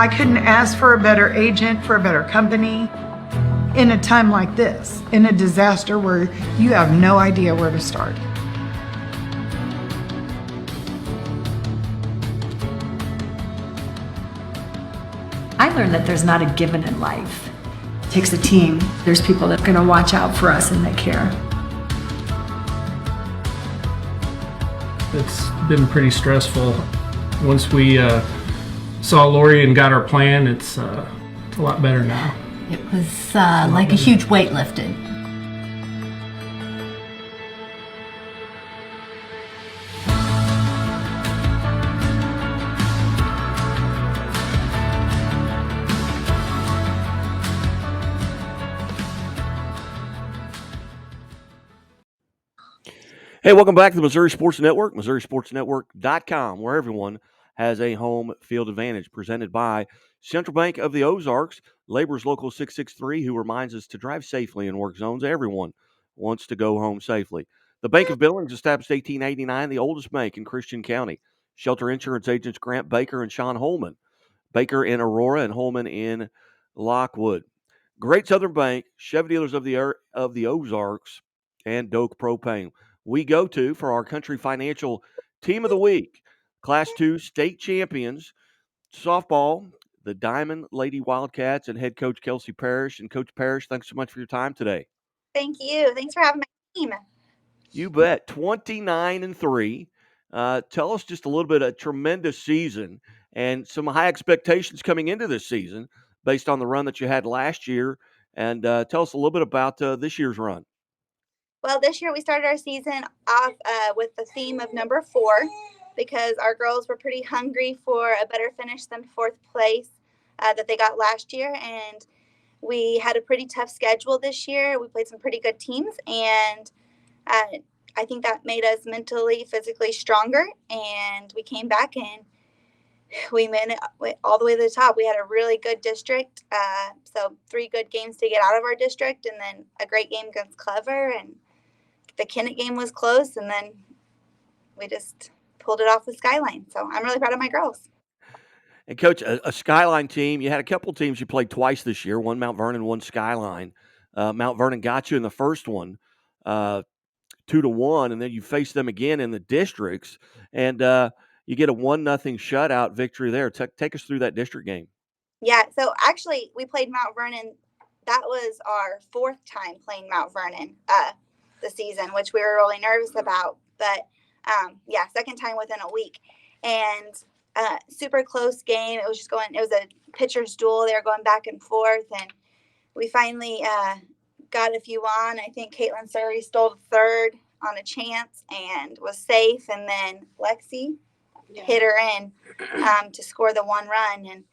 I couldn't ask for a better agent, for a better company in a time like this, in a disaster where you have no idea where to start. I learned that there's not a given in life. It takes a team. There's people that are going to watch out for us and that care. It's been pretty stressful. Once we saw Lori and got our plan, it's a lot better now. It was like a huge weight lifted. Hey, welcome back to the Missouri Sports Network, MissouriSportsNetwork.com, where everyone has a home field advantage, presented by Central Bank of the Ozarks, Labor's Local 663, who reminds us to drive safely in work zones. Everyone wants to go home safely. The Bank of Billings, established 1889, the oldest bank in Christian County. Shelter Insurance agents Grant Baker and Sean Holman. Baker in Aurora and Holman in Lockwood. Great Southern Bank, Chevy dealers of the Ozarks, and Doak Propane. We go to for our Country Financial Team of the Week, Class 2 state champions, softball, the Diamond Lady Wildcats, and head coach Kelsey Parrish. And Coach Parrish, thanks so much for your time today. Thank you. Thanks for having my team. You bet. 29-3. Tell us just a little bit of a tremendous season and some high expectations coming into this season based on the run that you had last year. And tell us a little bit about this year's run. Well, this year we started our season off with the theme of number 4 because our girls were pretty hungry for a better finish than 4th place that they got last year. And we had a pretty tough schedule this year. We played some pretty good teams, and I think that made us mentally, physically stronger. And we came back and we made it all the way to the top. We had a really good district, so 3 good games to get out of our district, and then a great game against Clever, and the Kennett game was close, and then we just pulled it off with Skyline. So I'm really proud of my girls. And, Coach, a Skyline team, you had a couple teams you played twice this year, one Mount Vernon, one Skyline. Mount Vernon got you in the first one, 2-1, and then you faced them again in the districts, and you get a 1-0 shutout victory there. Take us through that district game. Yeah, so actually we played Mount Vernon. That was our 4th time playing Mount Vernon this season, which we were really nervous about. But, yeah, 2nd time within a week. And super close game. It was a pitcher's duel. They were going back and forth, and we finally got a few on. I think Caitlin Surrey stole the 3rd on a chance and was safe, and then Lexi hit her in to score the 1 run. And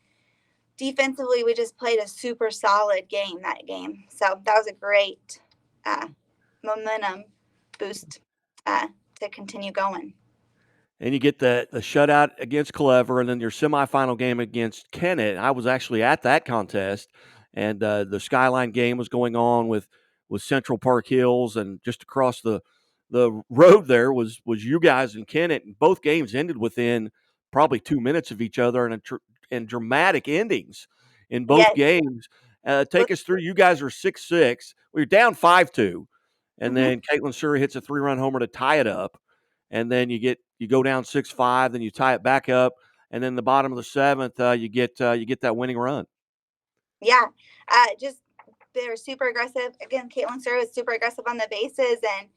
defensively, we just played a super solid game that game. So that was a great momentum boost to continue going. And you get the shutout against Clever, and then your semifinal game against Kennett. I was actually at that contest, and the Skyline game was going on with Central Park Hills, and just across the road there was you guys in Kennett. And both games ended within probably 2 minutes of each other, and dramatic endings in both games. Take us through. You guys are 6-6. We're down 5-2, and then Caitlin Surrey hits a 3-run homer to tie it up, and then you go down 6-5, then you tie it back up, and then the bottom of the 7th, you get that winning run. Yeah, just they were super aggressive. Again, Caitlin Surrey was super aggressive on the bases, and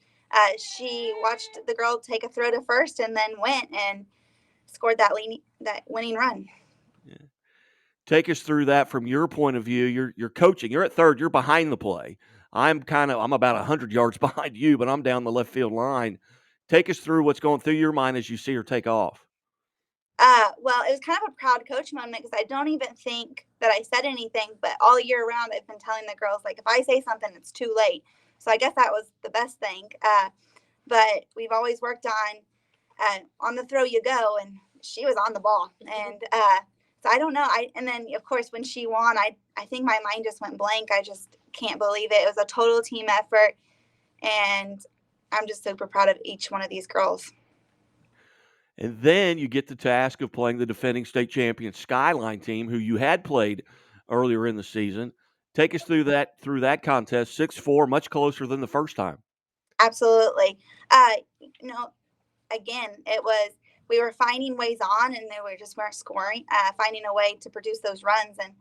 she watched the girl take a throw to first and then went and scored that winning run. Yeah. Take us through that from your point of view. You're coaching. You're at third. You're behind the play. I'm about 100 yards behind you, but I'm down the left field line. Take us through what's going through your mind as you see her take off. Well, it was kind of a proud coach moment because I don't even think that I said anything, but all year round I've been telling the girls, like, if I say something, it's too late. So I guess that was the best thing. But we've always worked on the throw you go, and she was on the ball. And so I don't know. And then, of course, when she won, I think my mind just went blank. I just can't believe it. It was a total team effort, and I'm just super proud of each one of these girls. And then you get the task of playing the defending state champion Skyline team, who you had played earlier in the season. Take us through that contest. 6-4, much closer than the first time. Absolutely. Again, we were finding ways on, and they weren't scoring, finding a way to produce those runs, and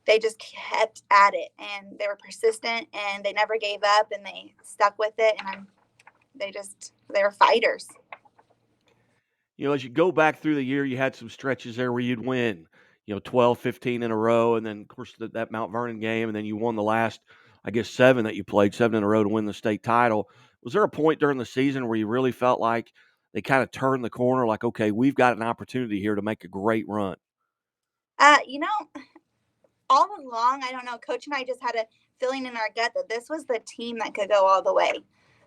they just kept at it, and they were persistent, and they never gave up, and they stuck with it, and they were fighters. As you go back through the year, you had some stretches there where you'd win, 12, 15 in a row, and then of course that Mount Vernon game, and then you won the last, I guess, 7 that you played, 7 in a row to win the state title. Was there a point during the season where you really felt like they kind of turned the corner, like, okay, we've got an opportunity here to make a great run? All along, I don't know, Coach and I just had a feeling in our gut that this was the team that could go all the way.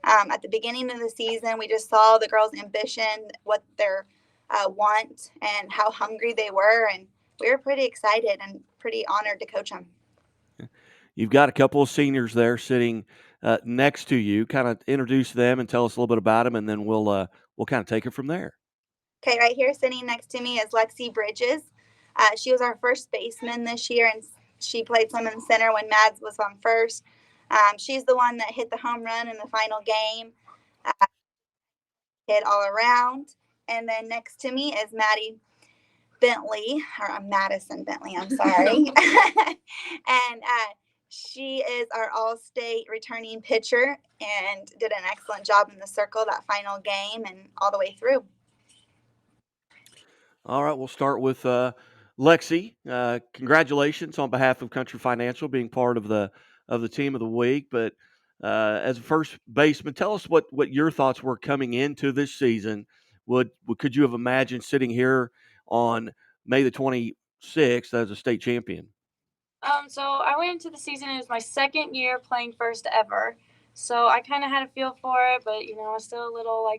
At the beginning of the season, we just saw the girls' ambition, what their want, and how hungry they were, and we were pretty excited and pretty honored to coach them. You've got a couple of seniors there sitting next to you. Kind of introduce them and tell us a little bit about them, and then we'll kind of take it from there. Okay, right here sitting next to me is Lexi Bridges. She was our first baseman this year, and she played some in center when Mads was on first. She's the one that hit the home run in the final game, hit all around. And then next to me is Maddie Bentley, or Madison Bentley, I'm sorry. And she is our all-state returning pitcher and did an excellent job in the circle that final game and all the way through. All right, we'll start with Lexi. Congratulations on behalf of Country Financial being part of the team of the week. But as a first baseman, tell us what your thoughts were coming into this season. Could you have imagined sitting here on May the 26th as a state champion? So I went into the season, it was my second year playing first ever. So I kind of had a feel for it, but, I was still a little,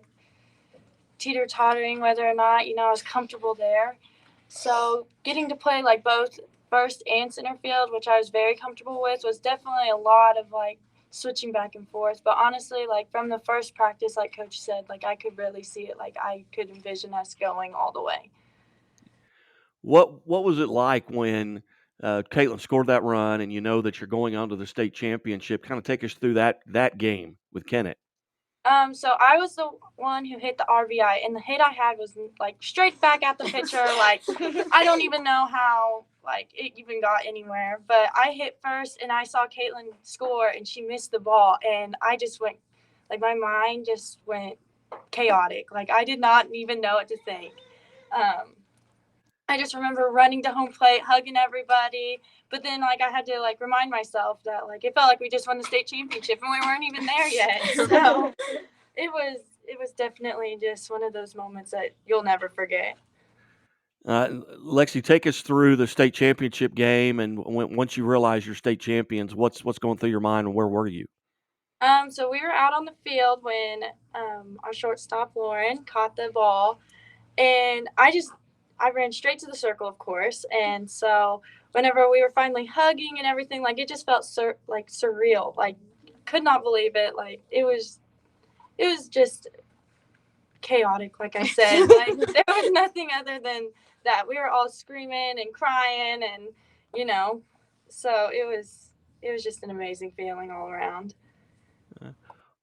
teeter-tottering whether or not, I was comfortable there. So getting to play, both first and center field, which I was very comfortable with, was definitely a lot of, switching back and forth. But honestly, from the first practice, like Coach said, I could really see it. I could envision us going all the way. What was it like when Caitlin scored that run and you know that you're going on to the state championship? Kind of take us through that game with Kennett. So I was the one who hit the RBI, and the hit I had was straight back at the pitcher. I don't even know how it even got anywhere, but I hit first, and I saw Caitlin score, and she missed the ball, and I just went my mind just went chaotic. I did not even know what to think. I just remember running to home plate, hugging everybody. But then, I had to, remind myself that, it felt like we just won the state championship and we weren't even there yet. So it was definitely just one of those moments that you'll never forget. Lexi, take us through the state championship game, and once you realize you're state champions, what's going through your mind, and where were you? So we were out on the field when our shortstop, Lauren, caught the ball, and I ran straight to the circle, of course, and so whenever we were finally hugging and everything, it just felt surreal. Could not believe it. It was just chaotic, like I said. There was nothing other than that. We were all screaming and crying, and so it was just an amazing feeling all around.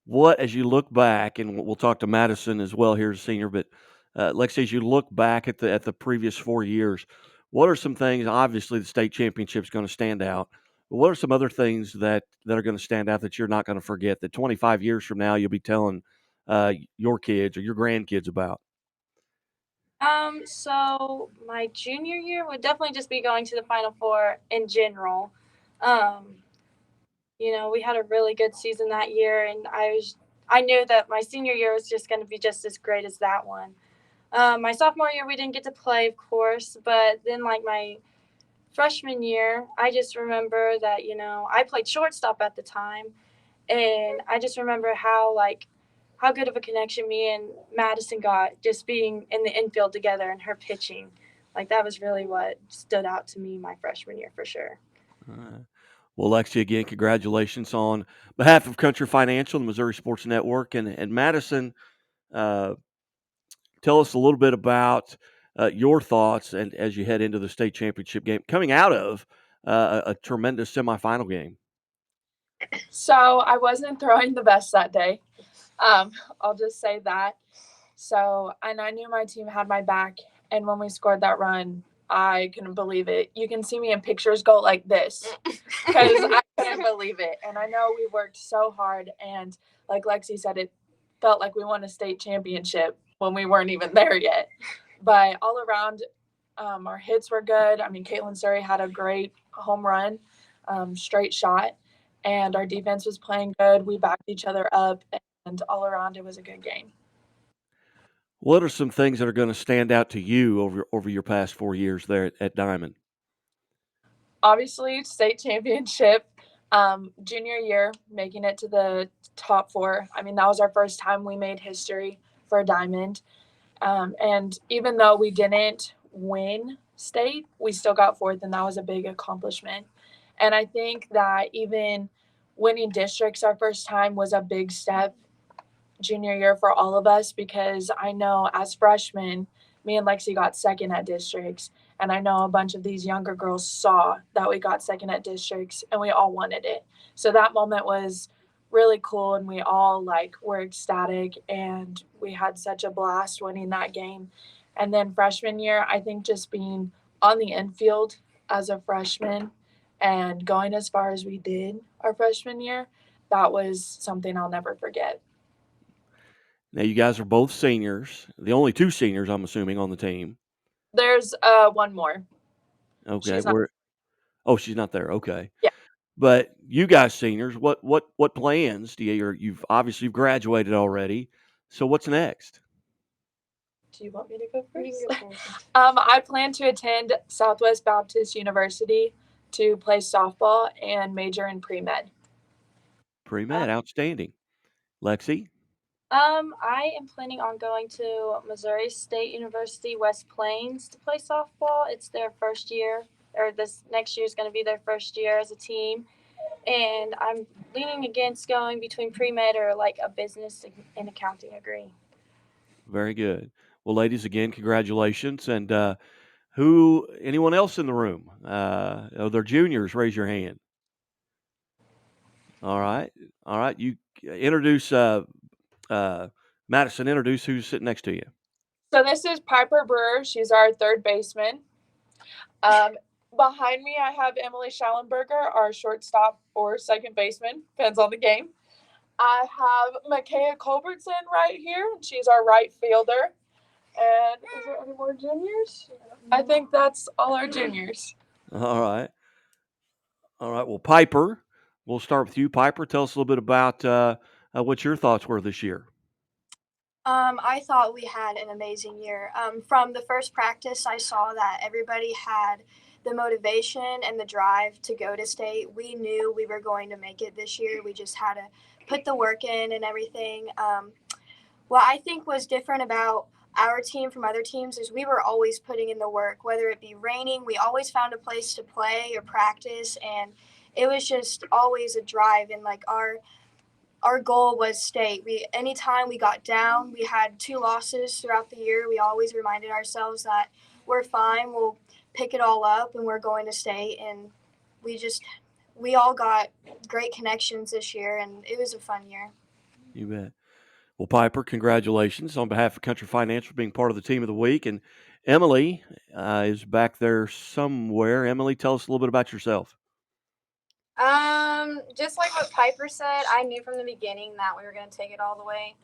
What, as you look back, and we'll talk to Madison as well here as a senior, but Lexi, as you look back at the previous 4 years, what are some things? Obviously, the state championship is going to stand out. But what are some other things that are going to stand out that you're not going to forget? That 25 years from now you'll be telling your kids or your grandkids about? So my junior year would definitely just be going to the Final Four in general. We had a really good season that year, and I knew that my senior year was just going to be just as great as that one. My sophomore year, we didn't get to play, of course, but then my freshman year, I just remember that, I played shortstop at the time, and I just remember how good of a connection me and Madison got just being in the infield together and her pitching. That was really what stood out to me my freshman year for sure. Well, Lexi, again, congratulations on behalf of Country Financial, the Missouri Sports Network, and Madison. tell us a little bit about your thoughts and as you head into the state championship game, coming out of a tremendous semifinal game. So I wasn't throwing the best that day. I'll just say that. So, and I knew my team had my back. And when we scored that run, I couldn't believe it. You can see me in pictures go like this because I couldn't believe it. And I know we worked so hard. And like Lexi said, it felt like we won a state championship when we weren't even there yet. But all around, our hits were good. I mean, Caitlin Surrey had a great home run, straight shot. And our defense was playing good. We backed each other up. And all around, it was a good game. What are some things that are going to stand out to you over your past 4 years there at Diamond? Obviously, state championship, junior year, making it to the top 4. I mean, that was our first time we made history for Diamond. And even though we didn't win state, we still got 4th, and that was a big accomplishment. And I think that even winning districts our first time was a big step junior year for all of us, because I know as freshmen, me and Lexi got second at districts, and I know a bunch of these younger girls saw that we got second at districts and we all wanted it. So that moment was really cool, and we all were ecstatic, and we had such a blast winning that game. And then freshman year, I think just being on the infield as a freshman and going as far as we did our freshman year, that was something I'll never forget. Now, you guys are both seniors, the only 2 seniors, I'm assuming, on the team. There's one more. Okay. She's not- She's not there. Okay. Yeah. But you guys seniors, what plans do you've obviously graduated already. So what's next? Do you want me to go first? I plan to attend Southwest Baptist University to play softball and major in pre-med. Pre-med, outstanding. Lexi? I am planning on going to Missouri State University West Plains to play softball. It's their first year, or this next year is going to be their first year as a team. And I'm leaning against going between pre-med or a business and accounting degree. Very good. Well, ladies, again, congratulations. And anyone else in the room? They're juniors. Raise your hand. All right. You introduce Madison. Introduce who's sitting next to you. So this is Piper Brewer. She's our third baseman. Behind me, I have Emily Schallenberger, our shortstop or second baseman, depends on the game. I have Micaiah Culbertson right here. She's our right fielder. And is there any more juniors? I think that's all our juniors. All right. Well, Piper, we'll start with you. Piper, tell us a little bit about what your thoughts were this year. I thought we had an amazing year. From the first practice, I saw that everybody had the motivation and the drive to go to state. We knew we were going to make it this year. We just had to put the work in and everything. What I think was different about our team from other teams is we were always putting in the work, whether it be raining, we always found a place to play or practice, and it was just always a drive. And our goal was state. Anytime we got down, we had 2 losses throughout the year. We always reminded ourselves that we're fine. We'll pick it all up and we're going to state. And we all got great connections this year, and it was a fun year. You bet. Well, Piper, congratulations on behalf of Country Financial being part of the team of the week. And Emily is back there somewhere. Emily, tell us a little bit about yourself. Just like what Piper said, I knew from the beginning that we were going to take it all the way.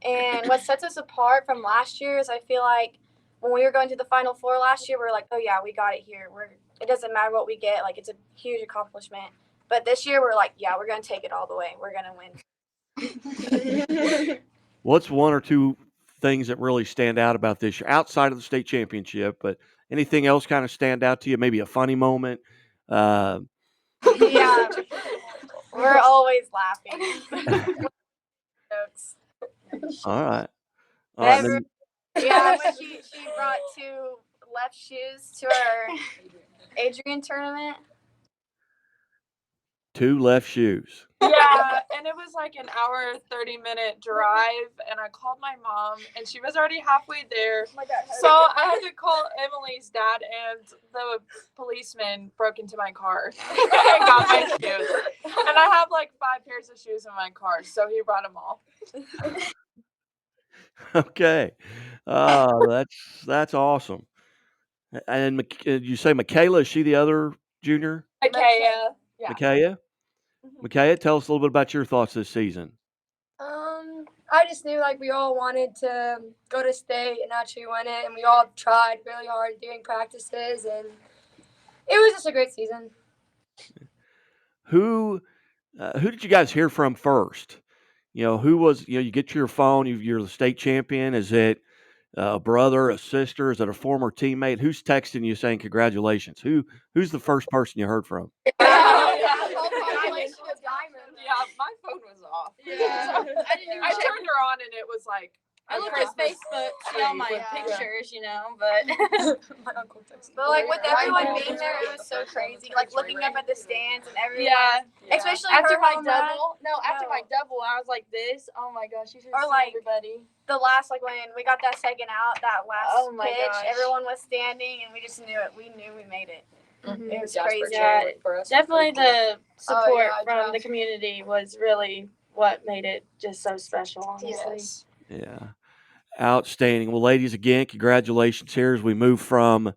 And what sets us apart from last year is I feel like when we were going to the Final Four last year, we were like, oh, yeah, we got it here. It doesn't matter what we get. It's a huge accomplishment. But this year, we're like, yeah, we're going to take it all the way. We're going to win. What's 1 or 2 things that really stand out about this year outside of the state championship, but anything else kind of stand out to you? Maybe a funny moment? Yeah, we're always laughing. Jokes. All right. When she brought 2 left shoes to our Adrian tournament. 2 left shoes. Yeah, and it was like an hour, 30-minute drive, and I called my mom, and she was already halfway there. So I had to call Emily's dad, and the policeman broke into my car and got my shoes. And I have like 5 pairs of shoes in my car, so he brought them all. Okay. That's awesome. And you say Michaela, is she the other junior? Micaiah. Yeah. Micaiah? Micaiah, tell us a little bit about your thoughts this season. I just knew like we all wanted to go to state and actually win it, and we all tried really hard during practices, and it was just a great season. Who did you guys hear from first? Who was, you get your phone, you're the state champion. Is it a brother, a sister? Is it a former teammate? Who's texting you saying congratulations? Who's the first person you heard from? Yeah, my phone was off. Yeah. I turned her on and it was like I looked at Facebook, see all my pictures, but My uncle texted. But like with everyone being there, it was so crazy. Like looking up at the stands and everyone. Yeah. Especially after her my home run. double. No, after my double, I was like this. Oh my gosh, you should Or see like everybody. The last when we got that second out, that last Oh my pitch, gosh. everyone was standing and we just knew it. We knew we made it. Mm-hmm. It was crazy. Yeah, definitely the support yeah, from Josh. the community was really what made it just so special, honestly. Yes. Yeah. Outstanding. Well, ladies, again, congratulations here as we move from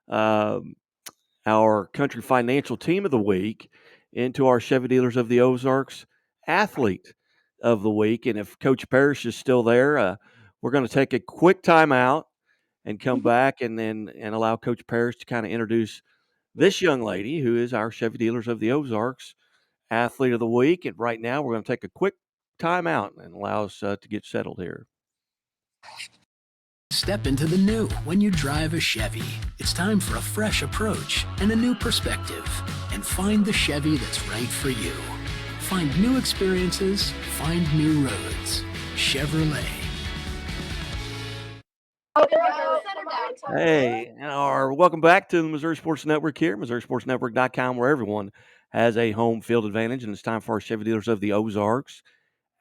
our Country Financial Team of the Week into our Chevy Dealers of the Ozarks Athlete of the Week. And if Coach Parrish is still there, we're going to take a quick timeout and come back and allow Coach Parrish to kind of introduce this young lady who is our Chevy Dealers of the Ozarks Athlete of the Week. And right now we're going to take a quick timeout and allow us to get settled here. Step into the new when you drive a Chevy. It's time for a fresh approach and a new perspective. And find the Chevy that's right for you. Find new experiences, find new roads. Chevrolet. Hey, welcome back to the Missouri Sports Network here, MissouriSportsNetwork.com, where everyone has a home field advantage, and it's time for our Chevy Dealers of the Ozarks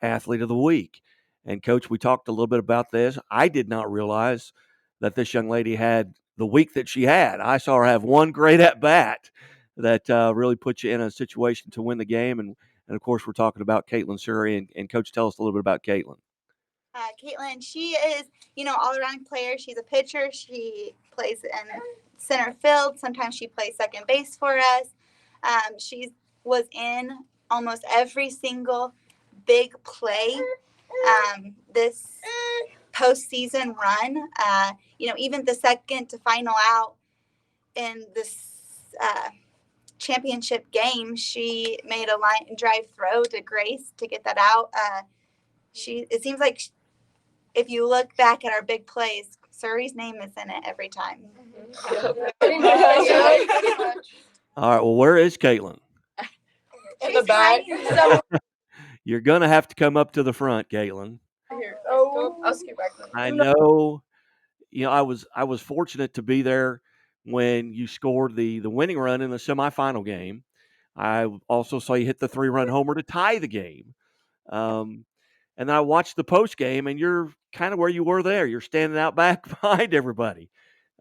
Athlete of the Week. And, Coach, we talked a little bit about this. I did not realize that this young lady had the week that she had. I saw her have one great at-bat that really put you in a situation to win the game. And of course, we're talking about Caitlin Surrey. And Coach, tell us a little bit about Caitlin. Caitlin, she is, all-around player. She's a pitcher. She plays in center field. Sometimes she plays second base for us. She was in almost every single big play this postseason run. Even the second to final out in this championship game, she made a line drive throw to Grace to get that out. It seems like if you look back at our big plays, Surrey's name is in it every time. All right, well, where is Caitlin? In the back. You're going to have to come up to the front, Caitlin. I'll skip back. I know, I was fortunate to be there when you scored the winning run in the semifinal game. I also saw you hit the 3-run homer to tie the game. And then I watched the post game, and you're kind of where you were there. You're standing out back behind everybody.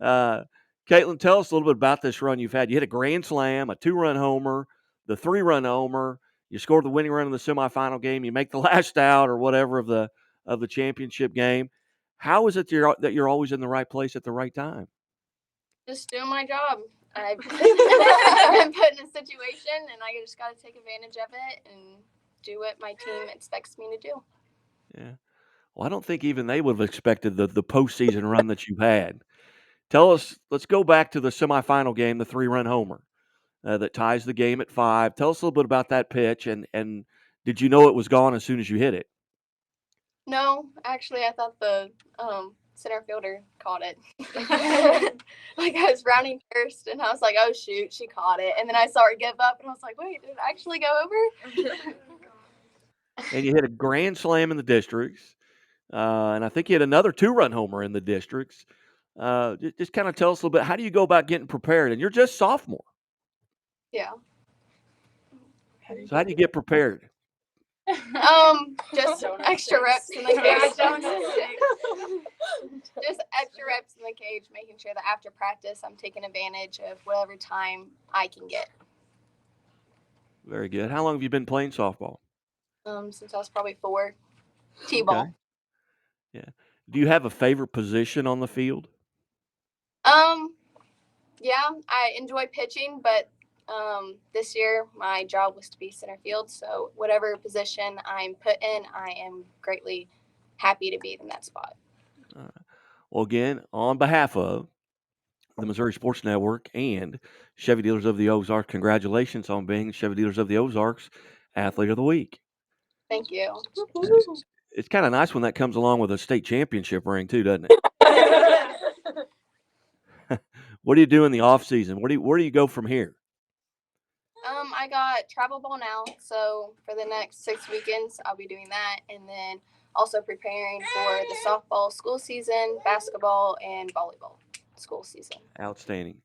Caitlin, tell us a little bit about this run you've had. You hit a grand slam, a 2-run homer, the 3-run homer. You scored the winning run in the semifinal game. You make the last out or whatever of the championship game. How is it that you're always in the right place at the right time? Just doing my job. I've been put in a situation, and I just got to take advantage of it and do what my team expects me to do. Yeah. Well, I don't think even they would have expected the postseason run that you had. Tell us, let's go back to the semifinal game, the 3-run homer that ties the game at 5. Tell us a little bit about that pitch, and did you know it was gone as soon as you hit it? No, actually, I thought the center fielder caught it. Like I was rounding first, and I was like, "Oh shoot, she caught it!" And then I saw her give up, and I was like, "Wait, did it actually go over?" And you hit a grand slam in the districts, and I think you hit another 2-run homer in the districts. Just kind of tell us a little bit. How do you go about getting prepared? And you're just sophomore. Yeah. So how do you get prepared? Just extra reps in the cage. Just extra reps in the cage, making sure that after practice I'm taking advantage of whatever time I can get. Very good. How long have you been playing softball? Since I was probably 4. T-ball. Okay. Yeah. Do you have a favorite position on the field? Yeah, I enjoy pitching, but this year my job was to be center field. So whatever position I'm put in, I am greatly happy to be in that spot. Well, again, on behalf of the Missouri Sports Network and Chevy Dealers of the Ozarks, congratulations on being Chevy Dealers of the Ozarks Athlete of the Week. Thank you. It's kind of nice when that comes along with a state championship ring too, doesn't it? What do you do in the off season? Where do you go from here? I got travel ball now, so for the next 6 weekends I'll be doing that, and then also preparing for the softball school season, basketball, and volleyball school season. Outstanding.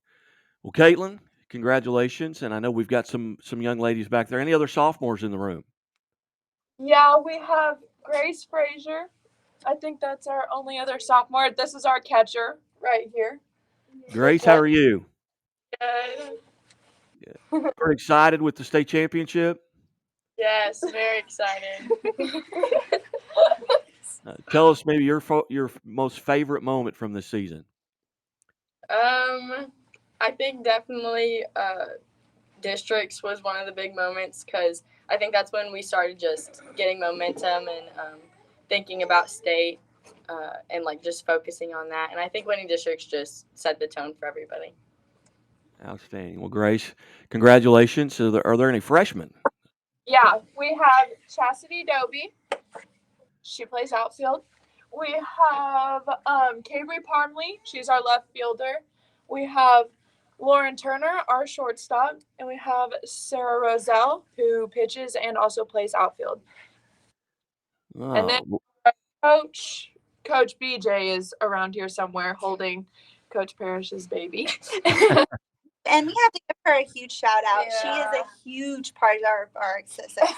Well, Caitlin, congratulations, and I know we've got some young ladies back there. Any other sophomores in the room? Yeah, we have Grace Frazier. I think that's our only other sophomore. This is our catcher right here. Grace, how are you? Good. Pretty excited with the state championship? Yes, very excited. Tell us maybe your most favorite moment from this season. I think definitely districts was one of the big moments because I think that's when we started just getting momentum and thinking about state and like just focusing on that. And I think winning districts just set the tone for everybody. Outstanding. Well, Grace, congratulations. Are there any freshmen? Yeah, we have Chastity Doby. She plays outfield. We have Cabry Parmley. She's our left fielder. We have Lauren Turner, our shortstop. And we have Sarah Roselle, who pitches and also plays outfield. Oh. And then Coach BJ is around here somewhere holding Coach Parrish's baby. And we have to give her a huge shout out. Yeah. She is a huge part of our success.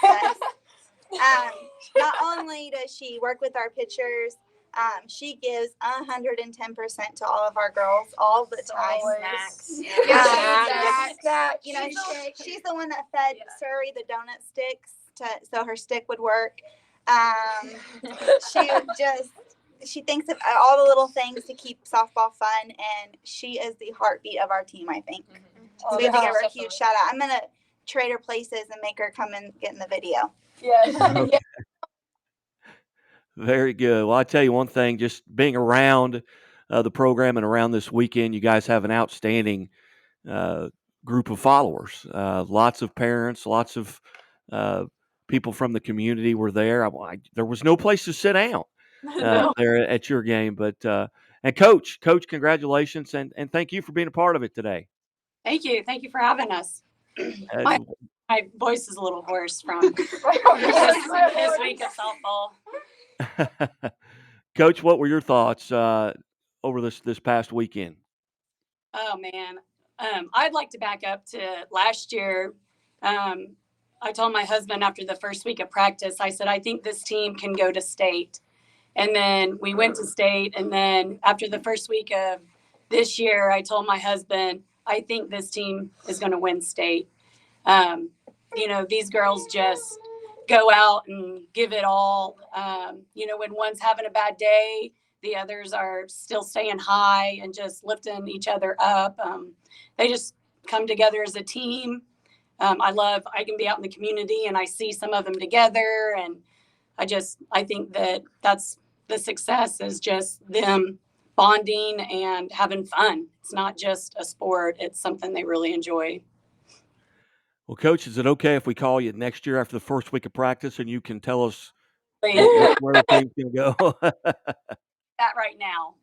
Not only does she work with our pitchers, she gives 110% to all of our girls all the time. Snacks. You know, she's the one that fed Surrey the donut sticks so her stick would work. She thinks of all the little things to keep softball fun, and she is the heartbeat of our team, I think. So we have to give her a huge shout out. I'm going to trade her places and make her come and get in the video. Yes. Very good. Well, I tell you one thing, just being around the program and around this weekend, you guys have an outstanding group of followers. Lots of parents, lots of people from the community were there. There was no place to sit down there at your game. But and Coach, congratulations, and thank you for being a part of it today. Thank you. Thank you for having us. My voice is a little hoarse from this week of softball. Coach, what were your thoughts over this past weekend? Oh, man. I'd like to back up to last year. I told my husband after the first week of practice, I said, I think this team can go to state. And then we went to state. And then after the first week of this year, I told my husband, I think this team is going to win state. You know, these girls just go out and give it all. You know, when one's having a bad day, the others are still staying high and just lifting each other up. They just come together as a team. I can be out in the community and I see some of them together. And I think that's the success is just them bonding and having fun. It's not just a sport. It's something they really enjoy. Well, Coach, is it okay if we call you next year after the first week of practice and you can tell us where the team's going to go? That right now.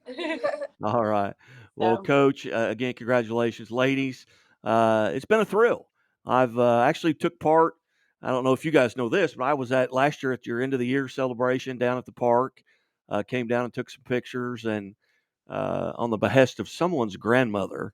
All right. Well, Coach, again, congratulations, ladies. It's been a thrill. I've actually took part. I don't know if you guys know this, but I was last year at your end of the year celebration down at the park. Came down and took some pictures, and on the behest of someone's grandmother.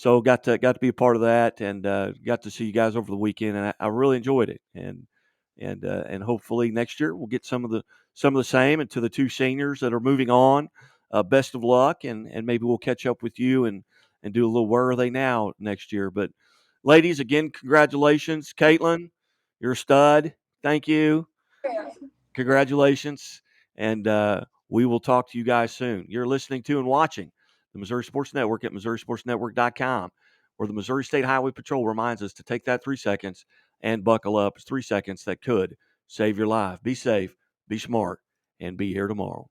So got to be a part of that, and got to see you guys over the weekend, and I really enjoyed it. And hopefully next year we'll get some of the same. And to the two seniors that are moving on, best of luck, and maybe we'll catch up with you and do a little where are they now next year. But ladies, again, congratulations, Caitlin, you're a stud. Thank you. Congratulations, and we will talk to you guys soon. You're listening to and watching the Missouri Sports Network at MissouriSportsNetwork.com, where the Missouri State Highway Patrol reminds us to take that 3 seconds and buckle up. It's 3 seconds that could save your life. Be safe, be smart, and be here tomorrow.